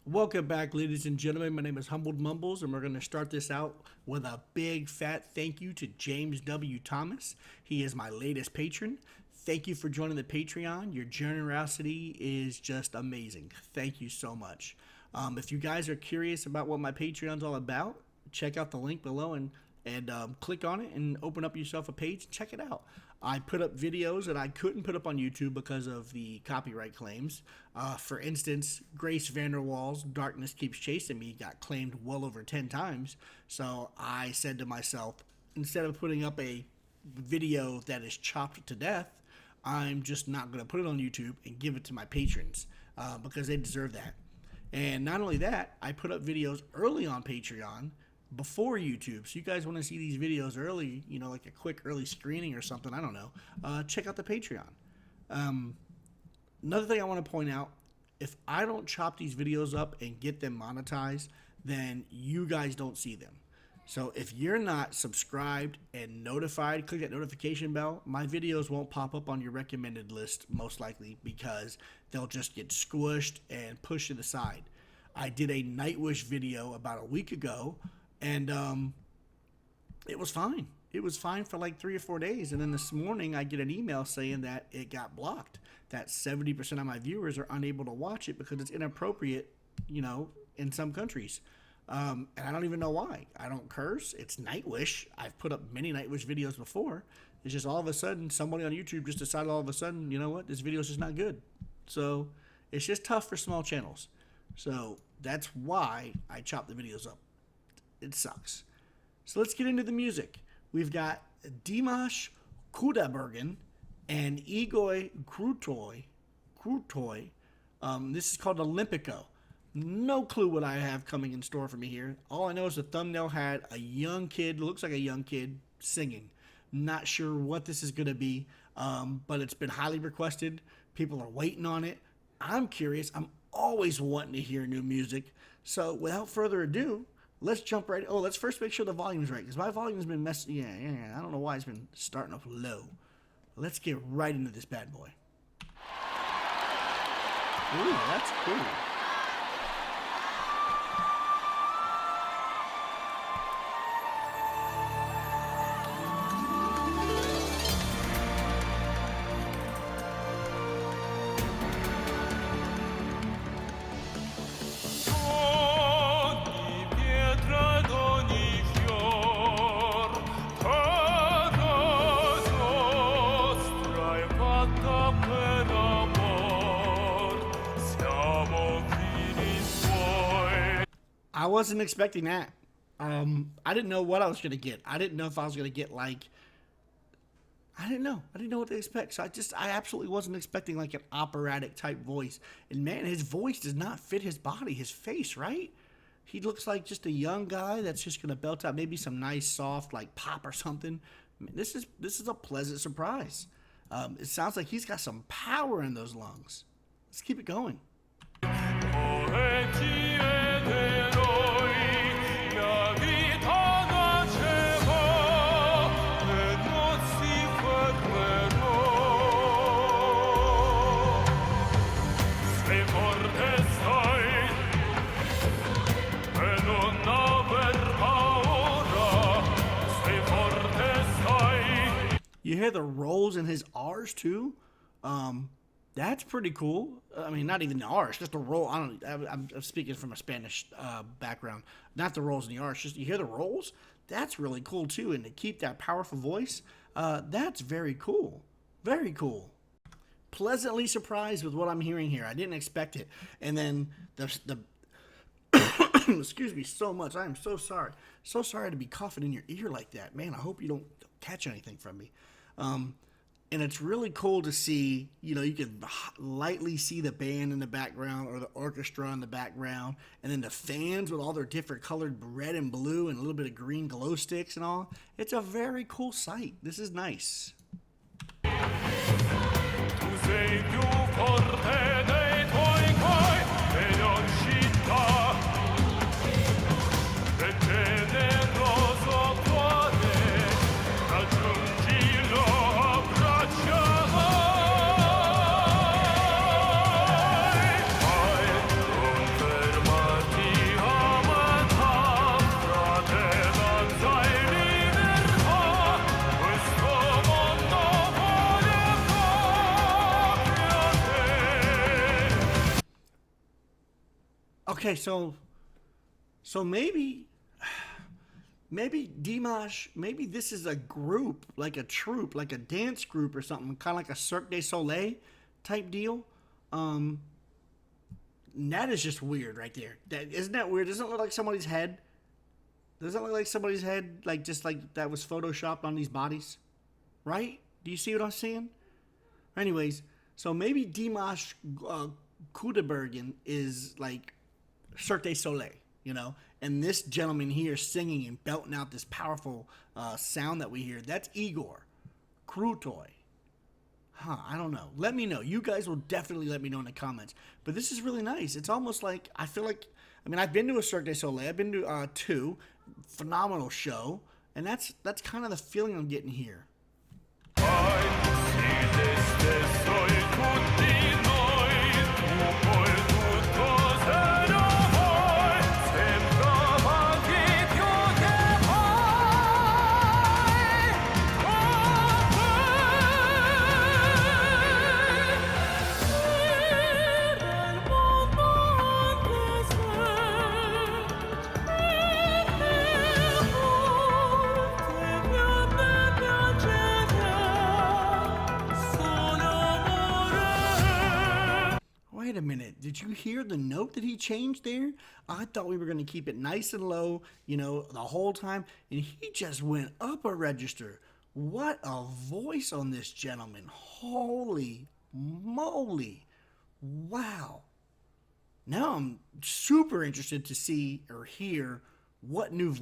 Welcome back, ladies and gentlemen. My name is Humbled Mumbles, and we're going to start this out with a big fat thank you to James W. Thomas. He is my latest patron. Thank you for joining the Patreon. Your generosity is just amazing. Thank you so much. If you guys are curious about what my Patreon's all about, check out the link below and click on it and open up yourself a page and check it out. I put up videos that I couldn't put up on YouTube because of the copyright claims. For instance, Grace Vanderwall's Darkness Keeps Chasing Me got claimed well over 10 times. So I said to myself, instead of putting up a video that is chopped to death, I'm just not going to put it on YouTube and give it to my patrons because they deserve that. And not only that, I put up videos early on Patreon before YouTube. So you guys want to see these videos early, you know, like a quick early screening or something, I don't know, check out the Patreon. Another thing I want to point out, if I don't chop these videos up and get them monetized, then you guys don't see them. So if you're not subscribed and notified, click that notification bell. My videos won't pop up on your recommended list, most likely, because they'll just get squished and pushed to the side. I did a Nightwish video about a week ago, and it was fine. It was fine for like 3 or 4 days. And then this morning I get an email saying that it got blocked, that 70% of my viewers are unable to watch it because it's inappropriate, you know, in some countries. And I don't even know why. I don't curse. It's Nightwish. I've put up many Nightwish videos before. It's just all of a sudden somebody on YouTube just decided all of a sudden, you know what, this video is just not good. So it's just tough for small channels. So that's why I chop the videos up. It sucks. So let's get into the music. We've got Dimash KUDAIBERGEN and Igor KRUTOY. This is called Olimpico. No clue what I have coming in store for me here. All I know is the thumbnail had a young kid, looks like a young kid, singing. Not sure what this is going to be, but it's been highly requested. People are waiting on it. I'm curious. I'm always wanting to hear new music. So without further ado, let's jump right. Oh, let's first make sure the volume's right, because my volume's been messed. Yeah. I don't know why it's been starting off low. Let's get right into this bad boy. Ooh, that's cool. I wasn't expecting that. I didn't know what I was going to get. I didn't know if I was going to get like, I didn't know what to expect. So I absolutely wasn't expecting like an operatic type voice. And man, his voice does not fit his body, his face, right? He looks like just a young guy that's just going to belt out maybe some nice soft like pop or something. I mean, this is a pleasant surprise. It sounds like he's got some power in those lungs. Let's keep it going. You hear the rolls in his R's too. That's pretty cool. I mean, not even the R's, just the roll. I'm speaking from a Spanish background. Not the rolls in the R's. Just you hear the rolls. That's really cool too. And to keep that powerful voice, that's very cool. Very cool. Pleasantly surprised with what I'm hearing here. I didn't expect it. And then the excuse me so much. I am so sorry. So sorry to be coughing in your ear like that. Man, I hope you don't catch anything from me. And it's really cool to see, you know, you can lightly see the band in the background or the orchestra in the background, and then the fans with all their different colored red and blue and a little bit of green glow sticks and all. It's a very cool sight. This is nice. Okay, so maybe Dimash, maybe this is a group, like a troupe, like a dance group or something, kind of like a Cirque du Soleil type deal. Um, that is just weird right there. That isn't that weird? Doesn't it look like somebody's head? Doesn't it look like somebody's head, like just like that was photoshopped on these bodies, right? Do you see what I'm saying? Anyways, so maybe Dimash KUDAIBERGEN is like Cirque du Soleil, you know, and this gentleman here singing and belting out this powerful sound that we hear, that's Igor KRUTOY. Huh, I don't know. Let me know. You guys will definitely let me know in the comments. But this is really nice. It's almost like, I feel like, I mean, I've been to a Cirque du Soleil. I've been to two. Phenomenal show. And that's kind of the feeling I'm getting here. Wait a minute. Did you hear the note that he changed there? I thought we were going to keep it nice and low, you know, the whole time. And he just went up a register. What a voice on this gentleman. Holy moly. Wow. Now I'm super interested to see or hear what new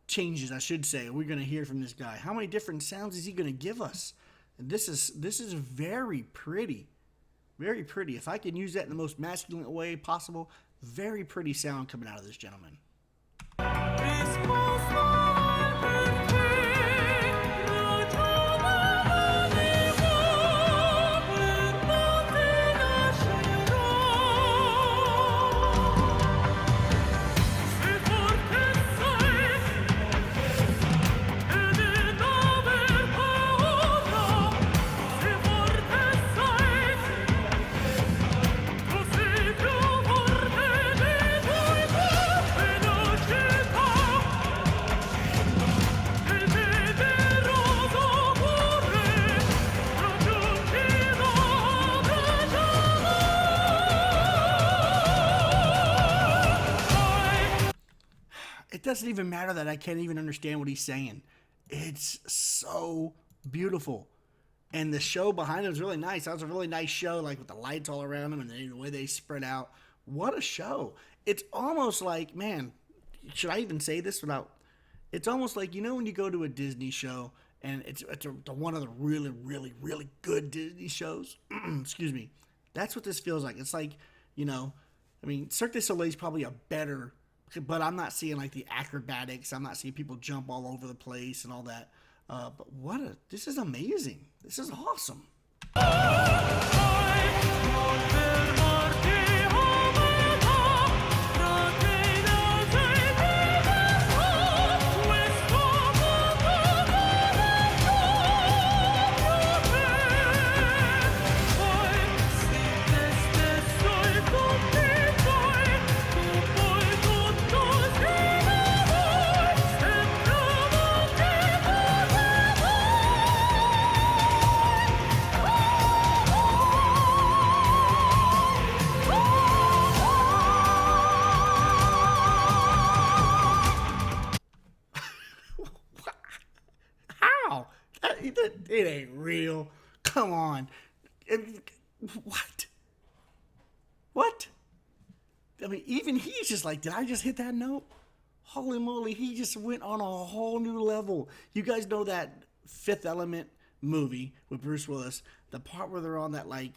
changes, I should say, we're going to hear from this guy. How many different sounds is he going to give us? This is very pretty. Very pretty. If I can use that in the most masculine way possible, very pretty sound coming out of this gentleman. It doesn't even matter that I can't even understand what he's saying. It's so beautiful. And the show behind him is really nice. That was a really nice show, like with the lights all around him and the way they spread out. What a show. It's almost like, man, should I even say this without... It's almost like, you know when you go to a Disney show and it's one of the really, really, really good Disney shows? Excuse me. That's what this feels like. It's like, you know, I mean, Cirque du Soleil is probably a better... But I'm not seeing like the acrobatics. I'm not seeing people jump all over the place and all that. But this is amazing. This is awesome. It ain't real. Come on. What? I mean, even he's just like, did I just hit that note? Holy moly, he just went on a whole new level. You guys know that Fifth Element movie with Bruce Willis, the part where they're on that like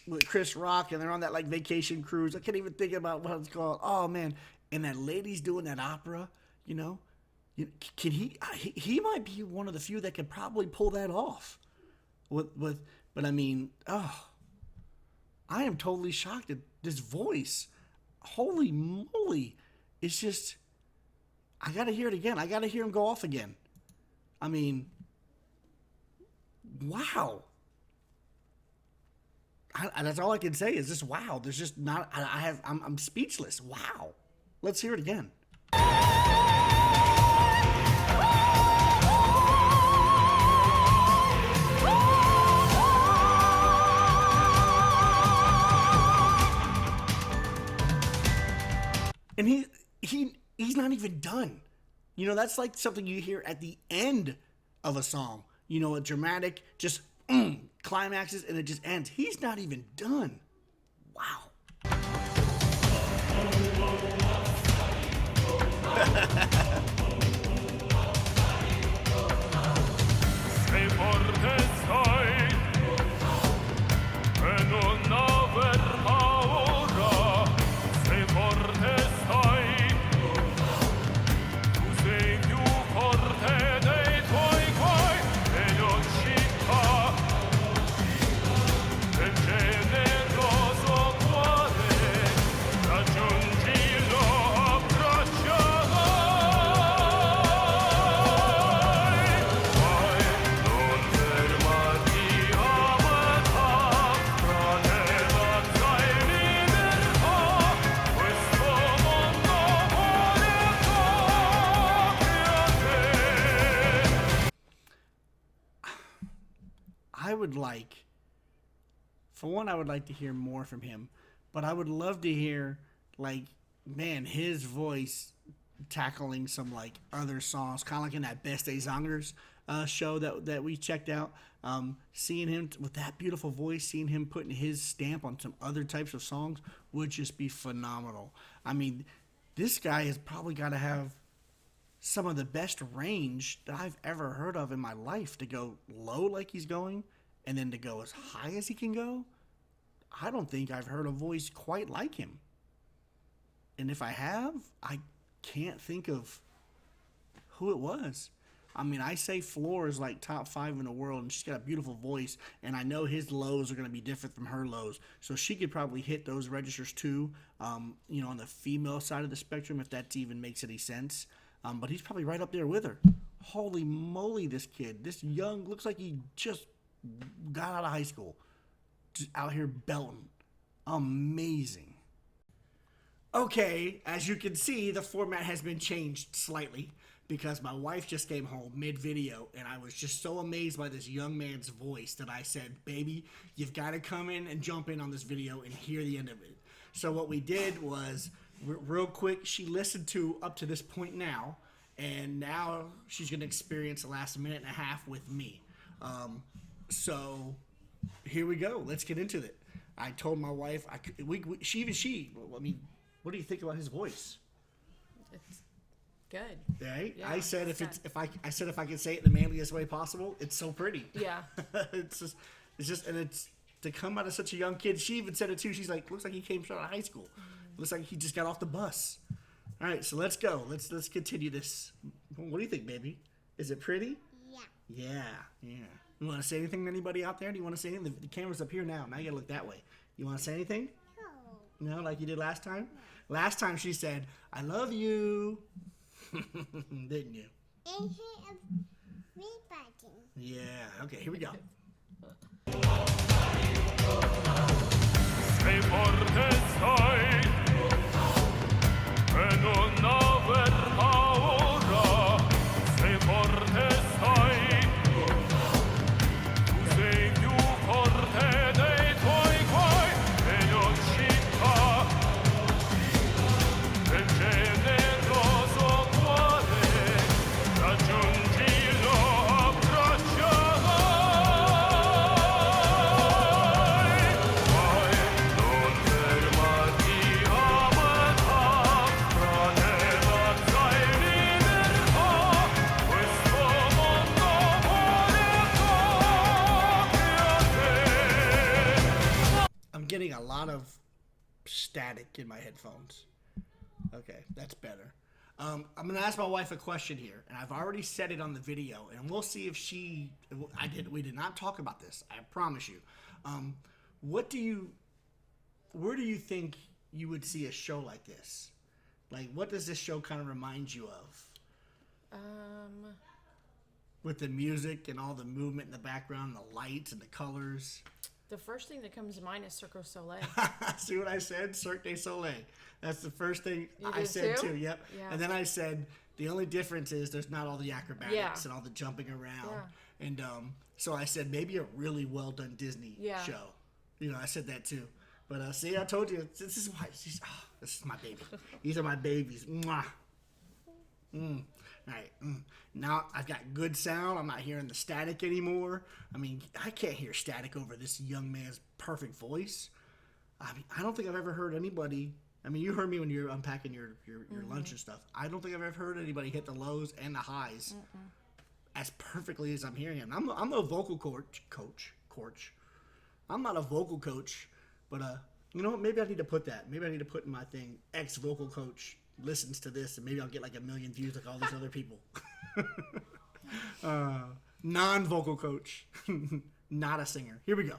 with Chris Rock and they're on that like vacation cruise. I can't even think about what it's called. Oh man, and that lady's doing that opera, you know? Can he might be one of the few that could probably pull that off. But I mean, I am totally shocked at this voice. Holy moly. It's just, I got to hear it again. I got to hear him go off again. I mean, wow. That's all I can say is just wow. There's just not. I'm speechless. Wow. Let's hear it again. And he's not even done. You know, that's like something you hear at the end of a song. You know, a dramatic just climaxes and it just ends. He's not even done. Wow. I would like to hear more from him, but I would love to hear, like, man, his voice tackling some, like, other songs, kind of like in that Best Day Zongers show that we checked out. Seeing him with that beautiful voice, seeing him putting his stamp on some other types of songs would just be phenomenal. I mean, this guy has probably got to have some of the best range that I've ever heard of in my life, to go low like he's going and then to go as high as he can go. I don't think I've heard a voice quite like him. And if I have, I can't think of who it was. I mean, I say Floor is like top 5 in the world, and she's got a beautiful voice, and I know his lows are going to be different from her lows. So she could probably hit those registers too, you know, on the female side of the spectrum, if that even makes any sense. But he's probably right up there with her. Holy moly, this kid. This young, looks like he just got out of high school. Just out here belting. Amazing. Okay, as you can see, the format has been changed slightly because my wife just came home mid-video, and I was just so amazed by this young man's voice that I said, baby, you've got to come in and jump in on this video and hear the end of it. So what we did was, real quick, she listened to up to this point now, and now she's going to experience the last minute and a half with me. So here we go. Let's get into it. I told my wife, I mean, what do you think about his voice? It's good. Right? Yeah, I said if I could say it in the manliest way possible, it's so pretty. Yeah. it's just and it's to come out of such a young kid. She even said it too. She's like, looks like he came straight out of high school. Looks like he just got off the bus. All right, so let's go. Let's continue this. What do you think, baby? Is it pretty? Yeah. You want to say anything to anybody out there? Do you want to say anything? The camera's up here now. Now you gotta look that way. You want to say anything? No, like you did last time? No. Last time she said, I love you. Didn't you? Yeah. Okay, here we go. Getting a lot of static in my headphones. Okay, that's better. I'm gonna ask my wife a question here, and I've already said it on the video, and we'll see if we did not talk about this, I promise you. Where do you think you would see a show like this? Like, what does this show kind of remind you of? With the music and all the movement in the background, the lights and the colors. The first thing that comes to mind is Cirque du Soleil. See what I said? Cirque du Soleil. That's the first thing You I did said too? too. Yep. Yeah. And then I said the only difference is there's not all the acrobatics Yeah. and all the jumping around. Yeah. And so I said maybe a really well done Disney Yeah. show. You know, I said that too. But see, I told you this is why this is my baby. These are my babies. Mwah. All right. Now I've got good sound. I'm not hearing the static anymore. I mean, I can't hear static over this young man's perfect voice. I mean, I don't think I've ever heard anybody. I mean, you heard me when you were unpacking your lunch and stuff. I don't think I've ever heard anybody hit the lows and the highs as perfectly as I'm hearing it. I'm a vocal coach. I'm not a vocal coach, but you know what? Maybe I need to put that. Maybe I need to put in my thing. Ex-vocal coach listens to this, and maybe I'll get like 1 million views like all these other people. Non-vocal coach, not a singer. Here we go.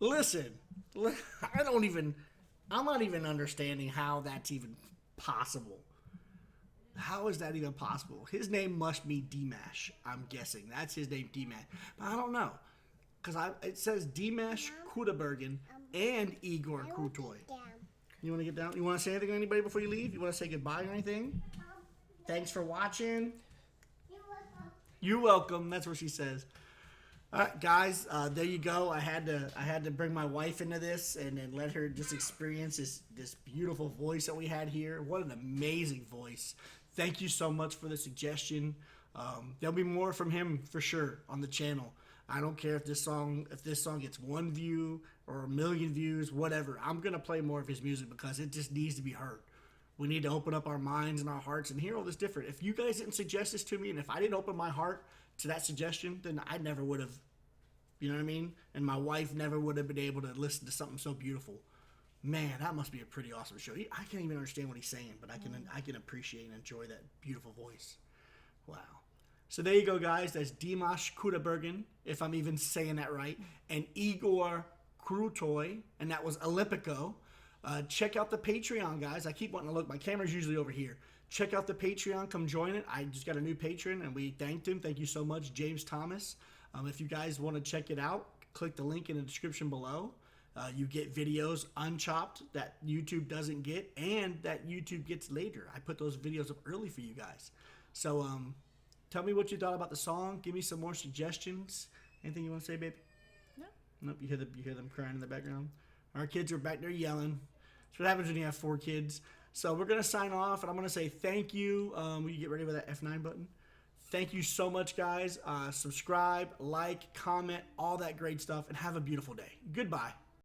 Listen, I'm not even understanding how that's even possible. How is that even possible? His name must be Dimash, I'm guessing. That's his name, Dimash. But I don't know. Because it says Dimash KUDAIBERGEN and Igor KRUTOY. You want to get down? You want to say anything to anybody before you leave? You want to say goodbye or anything? Thanks for watching. You're welcome. That's what she says. All right, guys, there you go. I had to bring my wife into this and then let her just experience this beautiful voice that we had here. What an amazing voice. Thank you so much for the suggestion. There'll be more from him for sure on the channel. I don't care if this song gets 1 view or 1 million views, whatever. I'm going to play more of his music because it just needs to be heard. We need to open up our minds and our hearts and hear all this different. If you guys didn't suggest this to me and if I didn't open my heart to that suggestion, then I never would have, you know what I mean? And my wife never would have been able to listen to something so beautiful. Man, that must be a pretty awesome show. I can't even understand what he's saying, but I can appreciate and enjoy that beautiful voice. Wow. So there you go, guys. That's Dimash KUDAIBERGEN, if I'm even saying that right, and Igor KRUTOY, and that was Olimpico. Check out the Patreon, guys. I keep wanting to look. My camera's usually over here. Check out the Patreon. Come join it. I just got a new patron, and we thanked him. Thank you so much, James Thomas. If you guys want to check it out, click the link in the description below. You get videos unchopped that YouTube doesn't get and that YouTube gets later. I put those videos up early for you guys. So tell me what you thought about the song. Give me some more suggestions. Anything you want to say, baby? No. Nope. You hear them crying in the background. Our kids are back there yelling. That's what happens when you have 4 kids. So we're going to sign off, and I'm going to say thank you. Will you get ready with that F9 button? Thank you so much, guys. Subscribe, like, comment, all that great stuff, and have a beautiful day. Goodbye.